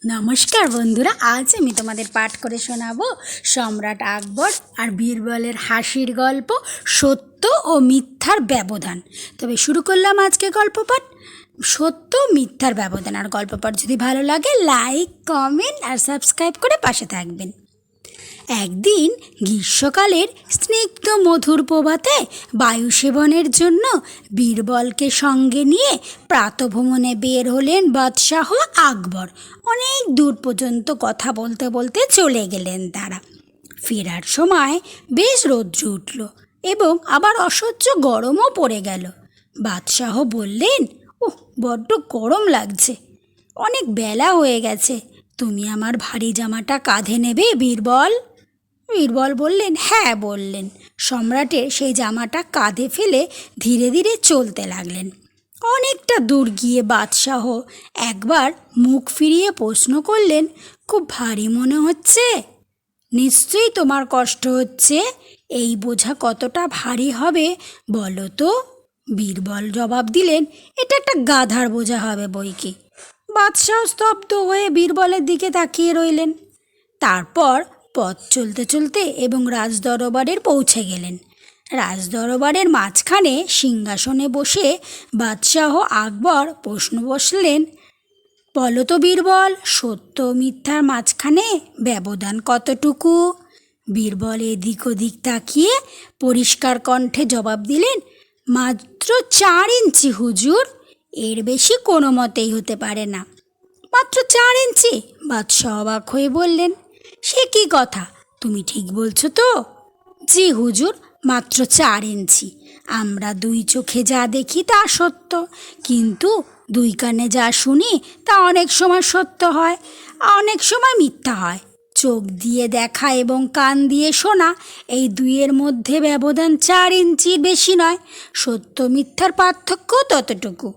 নমস্কার বন্ধুরা, আজ আমি তোমাদের পাঠ করে শোনাবো সম্রাট আকবর আর বীরবলের হাসির গল্প সত্য ও মিথ্যার ব্যবধান। তবে শুরু করলাম আজকে গল্প পাঠ, সত্য মিথ্যার ব্যবধান। আর গল্প পাঠ যদি ভালো লাগে লাইক, কমেন্ট আর সাবস্ক্রাইব করে পাশে থাকবেন। একদিন গ্রীষ্মকালের স্নিগ্ধ মধুর প্রভাতে বায়ু সেবনের জন্য বীরবলকে সঙ্গে নিয়ে প্রাতঃভ্রমণে বের হলেন বাদশাহ আকবর। অনেক দূর পর্যন্ত কথা বলতে বলতে চলে গেলেন তারা। ফেরার সময় বেশ রৌদ্র উঠল এবং আবার অসহ্য গরমও পড়ে গেল। বাদশাহ বললেন, ওহ, বড্ড গরম লাগছে, অনেক বেলা হয়ে গেছে, তুমি আমার ভারী জামাটা কাঁধে নেবে বীরবল? বীরবল বললেন, হ্যাঁ বললেন। সম্রাটের সেই জামাটা কাঁধে ফেলে ধীরে ধীরে চলতে লাগলেন। অনেকটা দূর গিয়ে বাদশাহ একবার মুখ ফিরিয়ে প্রশ্ন করলেন, খুব ভারী মনে হচ্ছে? নিশ্চয়ই তোমার কষ্ট হচ্ছে। এই বোঝা কতটা ভারী হবে বলো তো? বীরবল জবাব দিলেন, এটা একটা গাধার বোঝা হবে বই কি। বাদশাহ স্তব্ধ হয়ে বীরবলের দিকে তাকিয়ে রইলেন। তারপর পথ চলতে চলতে এবং রাজদরবারের পৌঁছে গেলেন। রাজদরবারের মাঝখানে সিংহাসনে বসে বাদশাহ আকবর প্রশ্ন বসলেন, বলো তো বীরবল, সত্য মিথ্যার মাঝখানে ব্যবধান কতটুকু? বীরবল এদিক ওদিক তাকিয়ে পরিষ্কার কণ্ঠে জবাব দিলেন, মাত্র 4 ইঞ্চি হুজুর, এর বেশি কোনো মতেই হতে পারে না। মাত্র 4 ইঞ্চি? বাদশাহ অবাক হয়ে বললেন, সে কি কথা, তুমি ঠিক বলছো তো? জি হুজুর, মাত্র 4 ইঞ্চি। আমরা 2 চোখে যা দেখি তা সত্য, কিন্তু 2 কানে যা শুনি তা অনেক সময় সত্য হয়, অনেক সময় মিথ্যা হয়। চোখ দিয়ে দেখা এবং কান দিয়ে শোনা, এই দুইয়ের মধ্যে ব্যবধান 4 ইঞ্চির বেশি নয়। সত্য মিথ্যার পার্থক্য ততটুকু।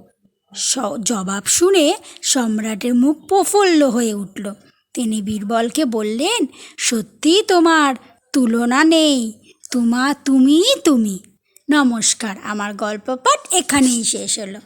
জবাব শুনে সম্রাটের মুখ প্রফুল্ল হয়ে উঠল। তিনি বীরবলকে বললেন, সত্যিই তোমার তুলনা নেই, তুমি। নমস্কার, আমার গল্প পাঠ এখানেই শেষ হলো।